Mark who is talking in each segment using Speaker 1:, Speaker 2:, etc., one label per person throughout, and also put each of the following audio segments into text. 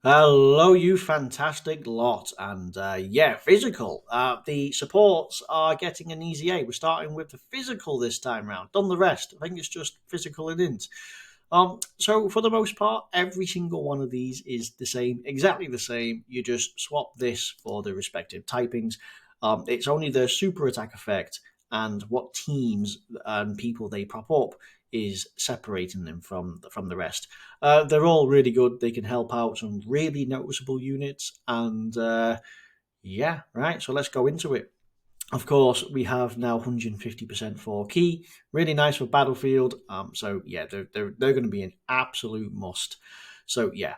Speaker 1: Hello, you fantastic lot. And yeah, physical. The supports are getting an easy A. We're starting with the physical this time round. Done the rest. I think it's just physical and int. So for the most part, every single one of these is the same, exactly the same. You just swap this for the respective typings. It's only the super attack effect and what teams and people they prop up is separating them from the rest. They're all really good. They can help out some really noticeable units, and yeah, right. So let's go into it. Of course, we have now 150% for key. Really nice for battlefield. So yeah, they're going to be an absolute must. So yeah,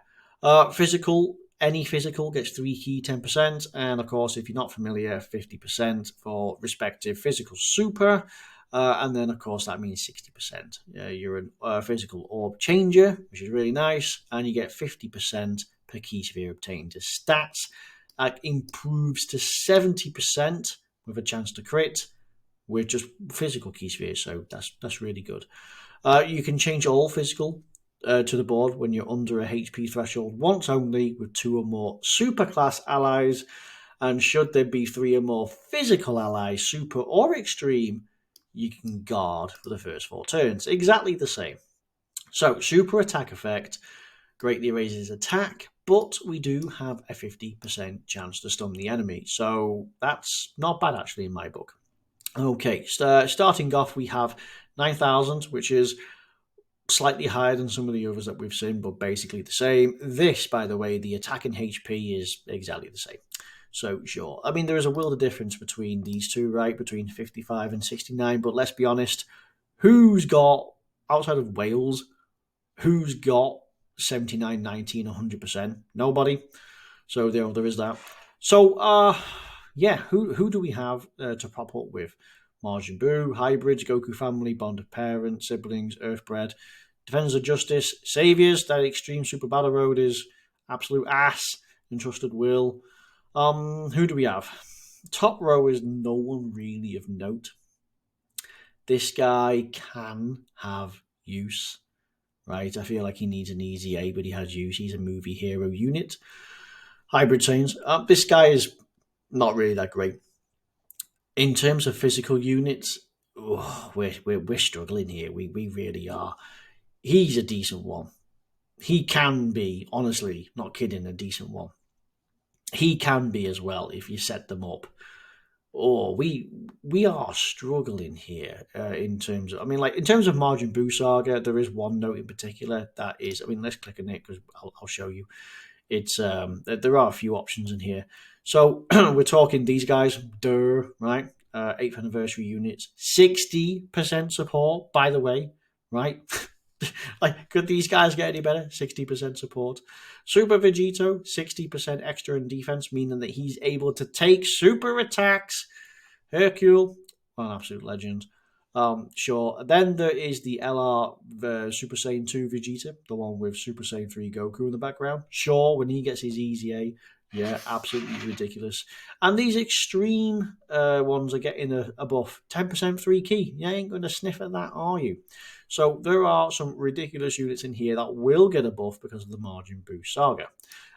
Speaker 1: physical. Any physical gets 3 key, 10%, and of course, if you're not familiar, 50% for respective physical super. And then, of course, that means 60%. You're a physical orb changer, which is really nice, and you get 50% per key sphere obtained. The stats improves to 70% with a chance to crit with just physical key spheres, so that's really good. You can change all physical to the board when you're under a HP threshold once only with 2 or more superclass allies, and should there be 3 or more physical allies, super or extreme, you can guard for the first 4 turns. Exactly the same. So, super attack effect greatly raises attack, but we do have a 50% chance to stun the enemy. So, that's not bad actually in my book. Okay, starting off, we have 9,000, which is slightly higher than some of the others that we've seen, but basically the same. This, by the way, the attacking HP is exactly the same. So, sure. I mean, there is a world of difference between these two, right? Between 55 and 69, but let's be honest, who's got, outside of Wales, who's got 79, 19, 100%? Nobody. So, there is that. So, yeah, who do we have to prop up with? Majin Buu, Hybrids, Goku Family, Bond of Parents, Siblings, Earthbred, Defenders of Justice, Saviors, that Extreme Super Battle Road is absolute ass, Entrusted Will. Who do we have? Top row is no one really of note. This guy can have use, right? I feel like he needs an easy A, but he has use. He's a movie hero unit. Hybrid Saints. This guy is not really that great. In terms of physical units, we're struggling here. We really are. He's a decent one. He can be, honestly, not kidding, a decent one. He can be as well if you set them up. Oh, we are struggling here in terms of. I mean, like in terms of Margin Buu Saga, there is one note in particular that is. I mean, let's click on it because I'll show you. It's there are a few options in here. So we're talking these guys, right? 8th anniversary units, 60% support. By the way, right? Like, could these guys get any better? 60% support. Super Vegito, 60% extra in defense, meaning that he's able to take super attacks. Hercule, well, an absolute legend. Sure. Then there is the LR the Super Saiyan 2 Vegeta, the one with Super Saiyan 3 Goku in the background. Sure, when he gets his easy A, yeah, absolutely ridiculous. And these extreme ones are getting a buff. 10% free key. You ain't going to sniff at that, are you? So there are some ridiculous units in here that will get a buff because of the Margin Boost Saga.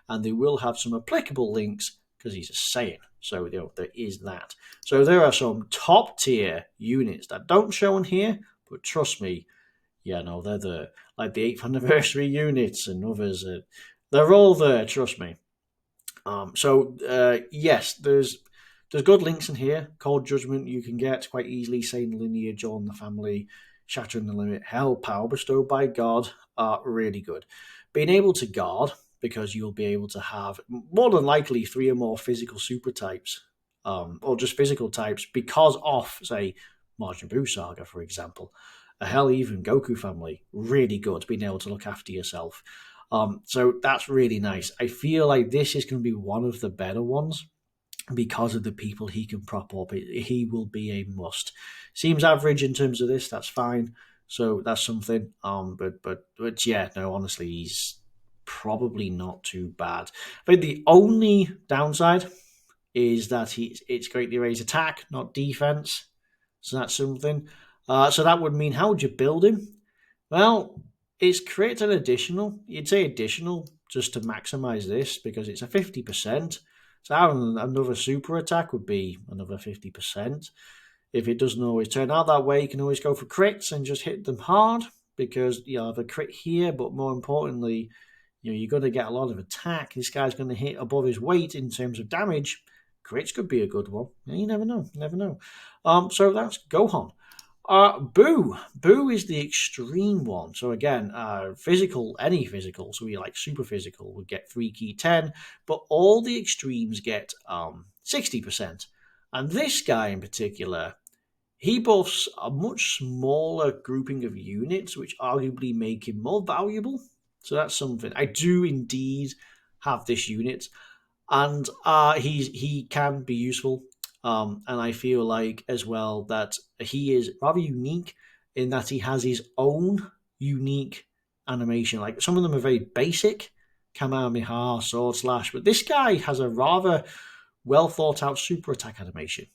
Speaker 1: And they will have some applicable links because he's a Saiyan. So there is that. So there are some top tier units that don't show in here, but trust me, yeah, no, they're there. Like the 8th anniversary units and others, they're all there. Trust me. Yes, there's good links in here. Cold Judgment you can get quite easily. Saiyan Lineage on the family, Shattering the Limit, Hell, Power Bestowed by God are really good. Being able to guard because you'll be able to have more than likely 3 or more physical super types, or just physical types because of say Majin Buu Saga, for example. Hell, even Goku family, really good. Being able to look after yourself. So that's really nice. I feel like this is going to be one of the better ones because of the people he can prop up. He will be a must. Seems average in terms of this. That's fine. So that's something. But yeah, no. Honestly, he's probably not too bad. But the only downside is that it's greatly raised attack, not defense. So that's something. So that would mean how would you build him? Well, it's created an additional. You'd say additional just to maximize this because it's a 50%. So having another super attack would be another 50%. If it doesn't always turn out that way, you can always go for crits and just hit them hard because you'll have a crit here, but more importantly, you're going to get a lot of attack. This guy's going to hit above his weight in terms of damage. Crits could be a good one. You never know. So that's Gohan. Boo. Boo is the extreme one. So again, physical, any physical, so we like super physical, would get 3 key 10, but all the extremes get 60%. And this guy in particular, he buffs a much smaller grouping of units, which arguably make him more valuable. So that's something. I do indeed have this unit, and he can be useful. And I feel like as well that he is rather unique in that he has his own unique animation. Like some of them are very basic, Kamehameha, Sword Slash, but this guy has a rather well thought out super attack animation.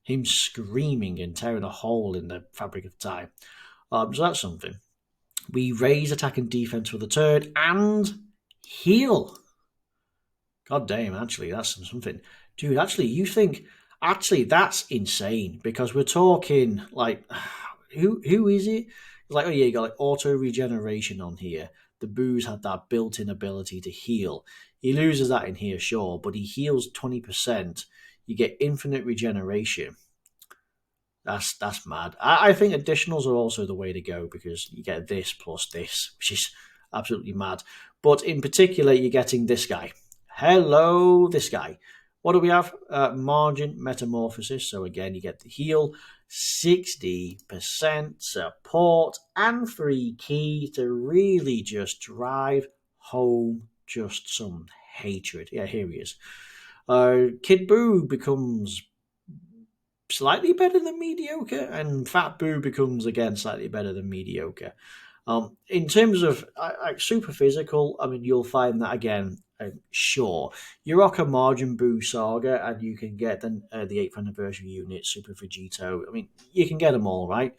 Speaker 1: Him screaming and tearing a hole in the fabric of time. So that's something. We raise attack and defense for the turn and heal. God damn, actually, that's something. Dude, actually, you think... Actually, that's insane because we're talking like, who is it? It's like, oh yeah, you got like auto regeneration on here. The Boos had that built-in ability to heal. He loses that in here, sure, but he heals 20%. You get infinite regeneration. That's mad. I think additionals are also the way to go because you get this plus this, which is absolutely mad. But in particular, you're getting this guy. Hello, this guy. What do we have? Margin Metamorphosis. So again, you get the heal, 60% support, and 3 key to really just drive home just some hatred. Yeah, here he is. Kid Boo becomes slightly better than mediocre, and Fat Boo becomes, again, slightly better than mediocre. In terms of super physical, I mean, you'll find that, again, sure, you rock a Margin Boo Saga and you can get the 8th anniversary unit, Super Vegito. I mean, you can get them all, right?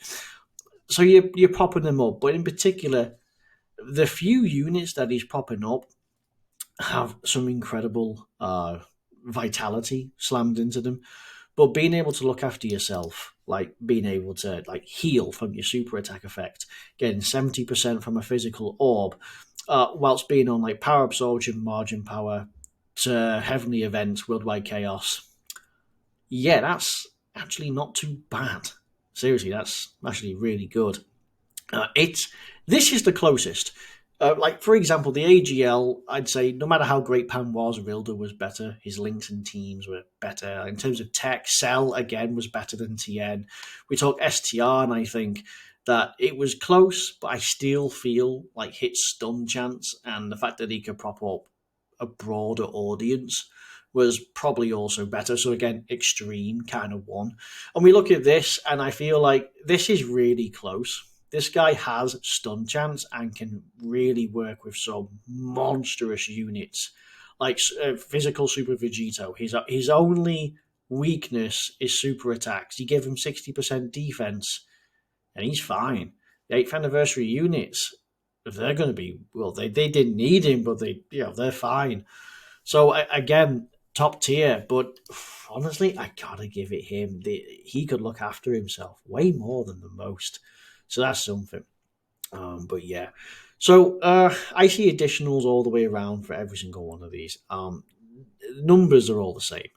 Speaker 1: So you're popping them up. But in particular, the few units that he's popping up have some incredible vitality slammed into them. But being able to look after yourself, like being able to like heal from your super attack effect, getting 70% from a physical orb, whilst being on like power absorption, margin power, to heavenly events, worldwide chaos. Yeah, that's actually not too bad. Seriously, that's actually really good. This is the closest. Like, for example, the AGL, I'd say no matter how great Pan was, Rilda was better. His links and teams were better. In terms of tech, Cell, again, was better than TN. We talk STR, and I think that it was close, but I still feel like hit stun chance and the fact that he could prop up a broader audience was probably also better. So again, extreme kind of one. And we look at this, and I feel like this is really close. This guy has stun chance and can really work with some monstrous units, like physical Super Vegito. His only weakness is super attacks. You give him 60% defense, and he's fine. The 8th anniversary units, they're going to be, well, they didn't need him, but they're fine. So again, top tier, but honestly, I gotta give it him. He could look after himself way more than the most. So that's something. But yeah. So I see additionals all the way around for every single one of these. Numbers are all the same.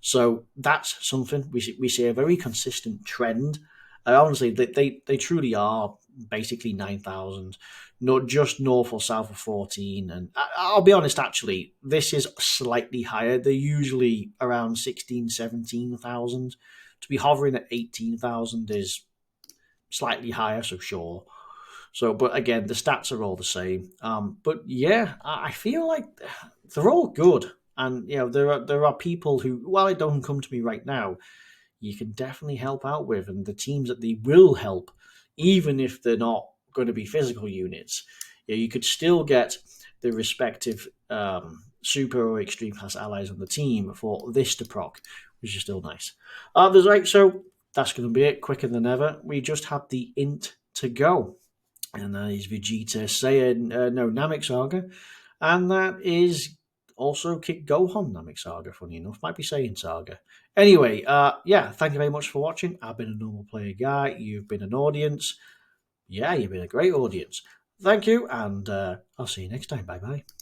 Speaker 1: So that's something. We see a very consistent trend. Honestly, they truly are basically 9,000, not just north or south of 14. And I'll be honest, actually, this is slightly higher. They're usually around 16, 17,000. To be hovering at 18,000 is slightly higher, so sure. So, but again, the stats are all the same. But yeah, I feel like they're all good, and there are people who, while it don't come to me right now, you can definitely help out with, and the teams that they will help, even if they're not going to be physical units, you could still get the respective super or extreme class allies on the team for this to proc, which is still nice. So that's going to be it, quicker than ever. We just have the int to go. And that is Vegeta Namek Saga. And that is also Kid Gohan Namek Saga, funny enough. Might be saying Saga. Anyway, yeah, thank you very much for watching. I've been a normal player guy. You've been an audience. Yeah, you've been a great audience. Thank you, and I'll see you next time. Bye bye.